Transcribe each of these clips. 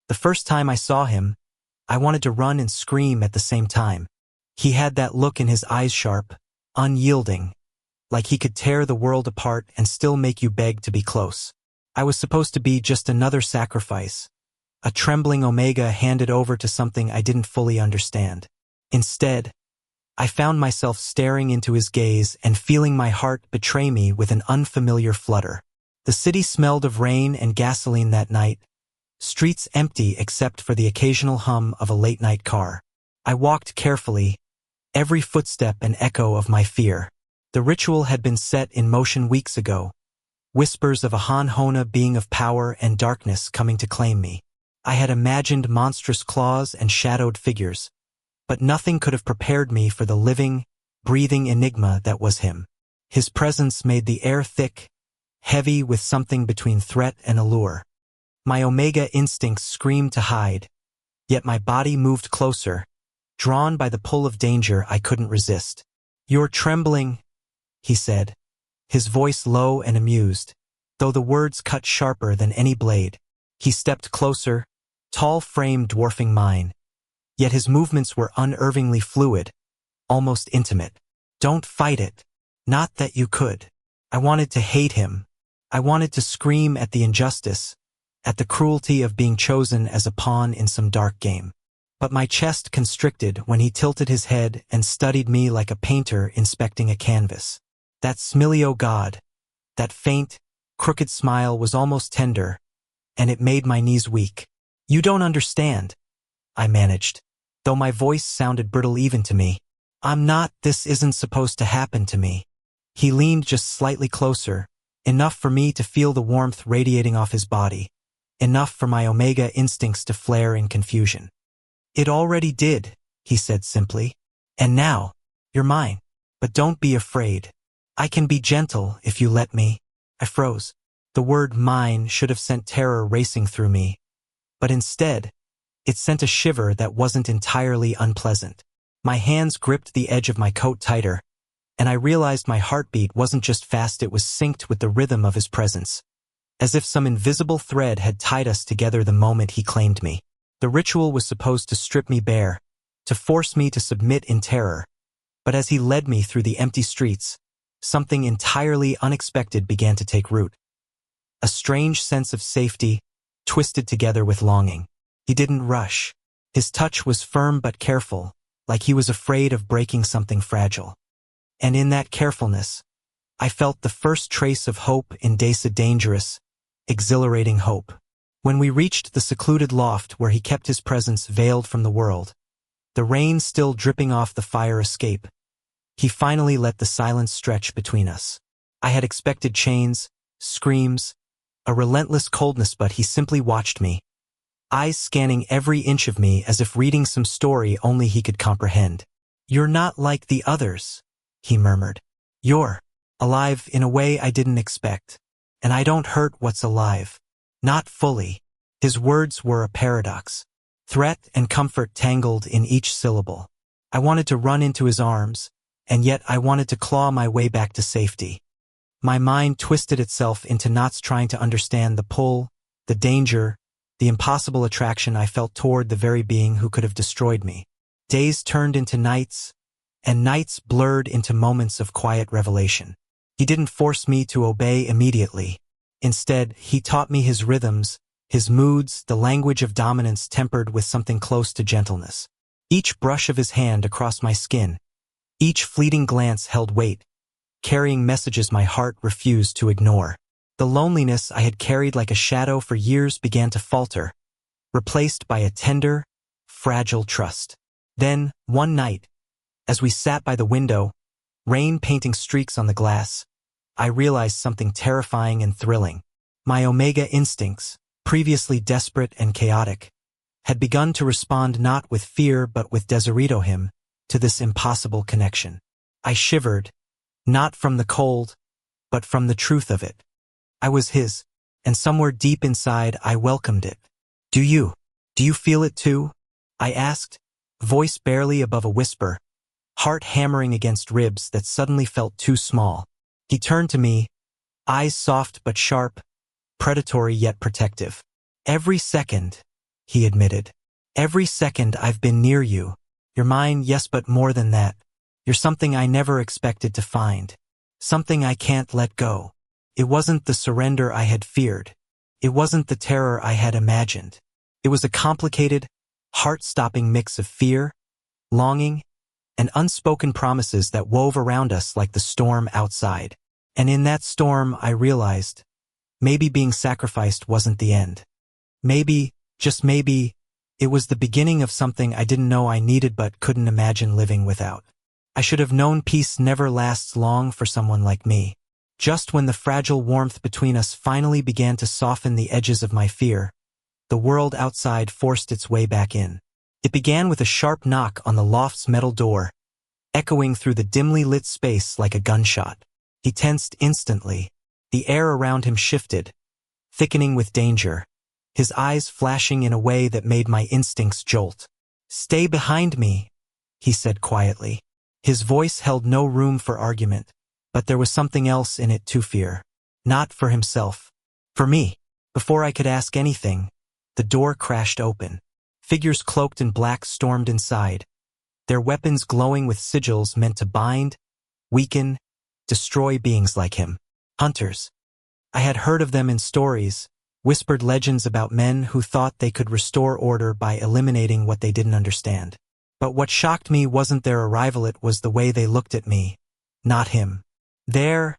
The first time I saw him, I wanted to run and scream at the same time. He had that look in his eyes, sharp, unyielding, like he could tear the world apart and still make you beg to be close. I was supposed to be just another sacrifice, a trembling Omega handed over to something I didn't fully understand. Instead, I found myself staring into his gaze and feeling my heart betray me with an unfamiliar flutter. The city smelled of rain and gasoline that night, streets empty except for the occasional hum of a late-night car. I walked carefully, every footstep an echo of my fear. The ritual had been set in motion weeks ago, whispers of a Han-Hona being of power and darkness coming to claim me. I had imagined monstrous claws and shadowed figures, but nothing could have prepared me for the living, breathing enigma that was him. His presence made the air thick, heavy with something between threat and allure. My Omega instincts screamed to hide, yet my body moved closer, drawn by the pull of danger I couldn't resist. "You're trembling," he said, his voice low and amused, though the words cut sharper than any blade. He stepped closer, tall frame dwarfing mine, yet his movements were unnervingly fluid, almost intimate. "Don't fight it. Not that you could." I wanted to hate him. I wanted to scream at the injustice, at the cruelty of being chosen as a pawn in some dark game. But my chest constricted when he tilted his head and studied me like a painter inspecting a canvas. That Smilio god, that faint, crooked smile was almost tender, and it made my knees weak. "You don't understand," I managed, though my voice sounded brittle even to me. This isn't supposed to happen to me." He leaned just slightly closer, enough for me to feel the warmth radiating off his body, enough for my Omega instincts to flare in confusion. "It already did," he said simply. "And now, you're mine. But don't be afraid. I can be gentle if you let me." I froze. The word mine should have sent terror racing through me, but instead, it sent a shiver that wasn't entirely unpleasant. My hands gripped the edge of my coat tighter, and I realized my heartbeat wasn't just fast, it was synced with the rhythm of his presence, as if some invisible thread had tied us together the moment he claimed me. The ritual was supposed to strip me bare, to force me to submit in terror, but as he led me through the empty streets, something entirely unexpected began to take root. A strange sense of safety, twisted together with longing. He didn't rush. His touch was firm but careful, like he was afraid of breaking something fragile. And in that carefulness, I felt the first trace of hope in days, a dangerous, exhilarating hope. When we reached the secluded loft where he kept his presence veiled from the world, the rain still dripping off the fire escape, he finally let the silence stretch between us. I had expected chains, screams, a relentless coldness, but he simply watched me, eyes scanning every inch of me as if reading some story only he could comprehend. "You're not like the others," he murmured. "You're alive in a way I didn't expect, and I don't hurt what's alive. Not fully." His words were a paradox. Threat and comfort tangled in each syllable. I wanted to run into his arms, and yet I wanted to claw my way back to safety. My mind twisted itself into knots trying to understand the pull, the danger, the impossible attraction I felt toward the very being who could have destroyed me. Days turned into nights, and nights blurred into moments of quiet revelation. He didn't force me to obey immediately. Instead, he taught me his rhythms, his moods, the language of dominance tempered with something close to gentleness. Each brush of his hand across my skin, each fleeting glance held weight, carrying messages my heart refused to ignore. The loneliness I had carried like a shadow for years began to falter, replaced by a tender, fragile trust. Then, one night, as we sat by the window, rain painting streaks on the glass, I realized something terrifying and thrilling. My Omega instincts, previously desperate and chaotic, had begun to respond not with fear but with desirito to this impossible connection. I shivered, not from the cold, but from the truth of it. I was his, and somewhere deep inside I welcomed it. Do you feel it too?" I asked, voice barely above a whisper, heart hammering against ribs that suddenly felt too small. He turned to me, eyes soft but sharp, predatory yet protective. "Every second," he admitted. Every second I've been near you. You're mine, yes, but more than that. You're something I never expected to find. Something I can't let go. It wasn't the surrender I had feared. It wasn't the terror I had imagined. It was a complicated, heart-stopping mix of fear, longing, and unspoken promises that wove around us like the storm outside. And in that storm, I realized, maybe being sacrificed wasn't the end. Maybe, just maybe, it was the beginning of something I didn't know I needed but couldn't imagine living without. I should have known peace never lasts long for someone like me. Just when the fragile warmth between us finally began to soften the edges of my fear, the world outside forced its way back in. It began with a sharp knock on the loft's metal door, echoing through the dimly lit space like a gunshot. He tensed instantly. The air around him shifted, thickening with danger, his eyes flashing in a way that made my instincts jolt. "Stay behind me," he said quietly. His voice held no room for argument, but there was something else in it too, fear. Not for himself. For me. Before I could ask anything, the door crashed open. Figures cloaked in black stormed inside, their weapons glowing with sigils meant to bind, weaken, destroy beings like him. Hunters. I had heard of them in stories, whispered legends about men who thought they could restore order by eliminating what they didn't understand. But what shocked me wasn't their arrival, it was the way they looked at me, not him. "There,"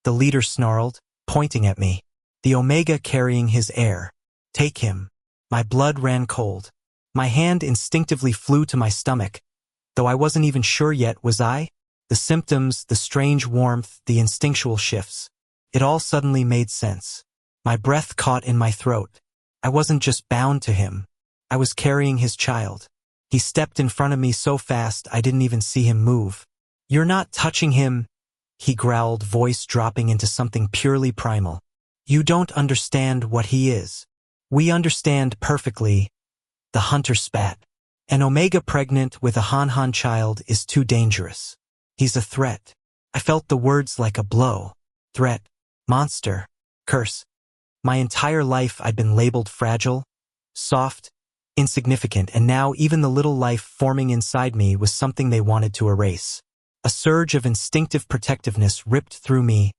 the leader snarled, pointing at me. "The Omega carrying his heir. Take him." My blood ran cold. My hand instinctively flew to my stomach, though I wasn't even sure yet, was I? The symptoms, the strange warmth, the instinctual shifts. It all suddenly made sense. My breath caught in my throat. I wasn't just bound to him. I was carrying his child. He stepped in front of me so fast I didn't even see him move. "You're not touching him," he growled, voice dropping into something purely primal. "You don't understand what he is." "We understand perfectly," the hunter spat. "An Omega pregnant with a Han child is too dangerous. He's a threat." I felt the words like a blow. Threat. Monster. Curse. My entire life I'd been labeled fragile, soft, insignificant, and now even the little life forming inside me was something they wanted to erase. A surge of instinctive protectiveness ripped through me,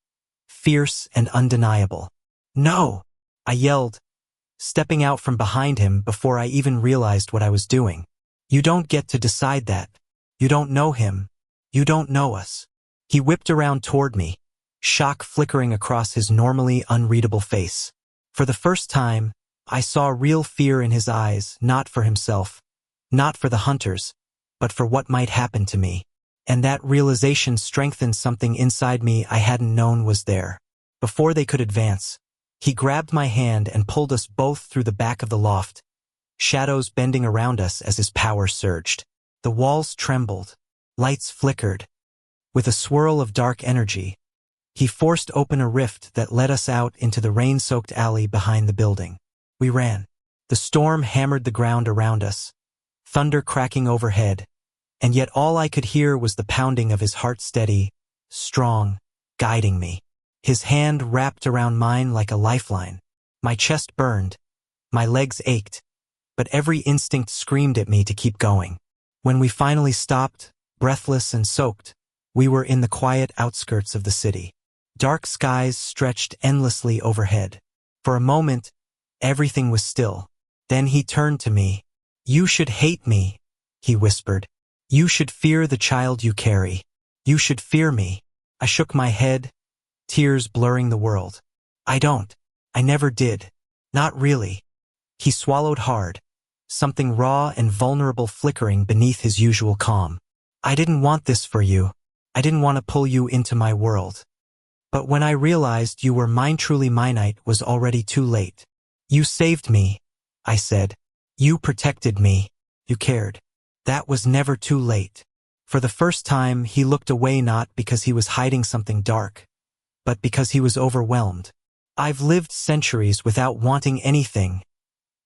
fierce and undeniable. "No!" I yelled, stepping out from behind him before I even realized what I was doing. "You don't get to decide that. You don't know him. You don't know us." He whipped around toward me, shock flickering across his normally unreadable face. For the first time, I saw real fear in his eyes, not for himself, not for the hunters, but for what might happen to me. And that realization strengthened something inside me I hadn't known was there. Before they could advance, he grabbed my hand and pulled us both through the back of the loft, shadows bending around us as his power surged. The walls trembled, lights flickered. With a swirl of dark energy, he forced open a rift that led us out into the rain-soaked alley behind the building. We ran. The storm hammered the ground around us, thunder cracking overhead, and yet all I could hear was the pounding of his heart, steady, strong, guiding me. His hand wrapped around mine like a lifeline. My chest burned, my legs ached, but every instinct screamed at me to keep going. When we finally stopped, breathless and soaked, we were in the quiet outskirts of the city. Dark skies stretched endlessly overhead. For a moment, everything was still. Then he turned to me. "You should hate me," he whispered. "You should fear the child you carry. You should fear me." I shook my head, tears blurring the world. "I don't. I never did. Not really." He swallowed hard, something raw and vulnerable flickering beneath his usual calm. "I didn't want this for you. I didn't want to pull you into my world. But when I realized you were mine, truly mine, it was already too late. You saved me," I said. "You protected me. You cared. That was never too late." For the first time, he looked away, not because he was hiding something dark, but because he was overwhelmed. "I've lived centuries without wanting anything,"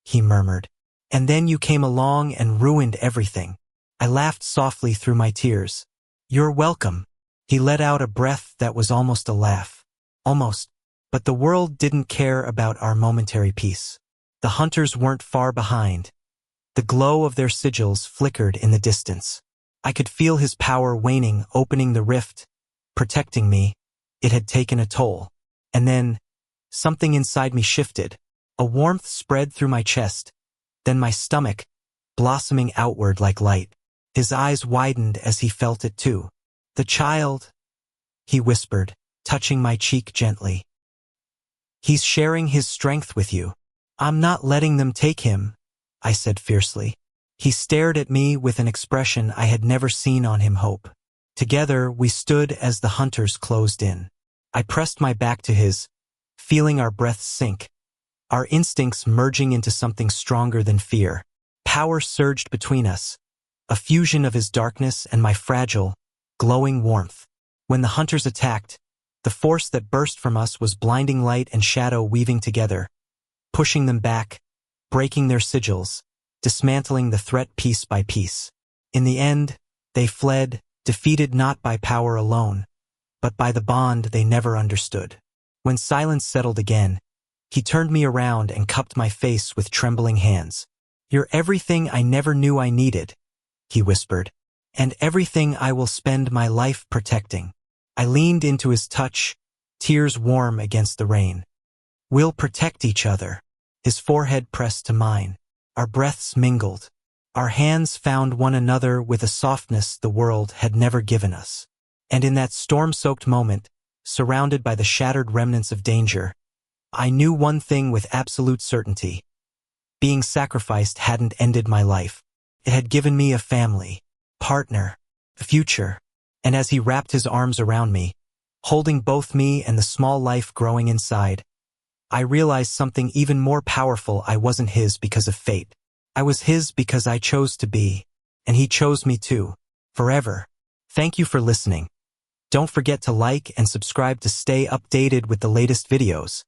he murmured. "And then you came along and ruined everything." I laughed softly through my tears. "You're welcome." He let out a breath that was almost a laugh. Almost. But the world didn't care about our momentary peace. The hunters weren't far behind. The glow of their sigils flickered in the distance. I could feel his power waning, opening the rift, protecting me. It had taken a toll. And then, something inside me shifted. A warmth spread through my chest, then my stomach, blossoming outward like light. His eyes widened as he felt it too. "The child," he whispered, touching my cheek gently. "He's sharing his strength with you." "I'm not letting them take him," I said fiercely. He stared at me with an expression I had never seen on him. Hope. Together we stood as the hunters closed in. I pressed my back to his, feeling our breaths sink, our instincts merging into something stronger than fear. Power surged between us, a fusion of his darkness and my fragile, glowing warmth. When the hunters attacked, the force that burst from us was blinding light and shadow weaving together, pushing them back, breaking their sigils, dismantling the threat piece by piece. In the end, they fled, defeated not by power alone, but by the bond they never understood. When silence settled again, he turned me around and cupped my face with trembling hands. "You're everything I never knew I needed," he whispered, "and everything I will spend my life protecting." I leaned into his touch, tears warm against the rain. "We'll protect each other." His forehead pressed to mine. Our breaths mingled. Our hands found one another with a softness the world had never given us. And in that storm-soaked moment, surrounded by the shattered remnants of danger, I knew one thing with absolute certainty. Being sacrificed hadn't ended my life. It had given me a family, partner, a future. And as he wrapped his arms around me, holding both me and the small life growing inside, I realized something even more powerful. I wasn't his because of fate. I was his because I chose to be, and he chose me too, forever. Thank you for listening. Don't forget to like and subscribe to stay updated with the latest videos.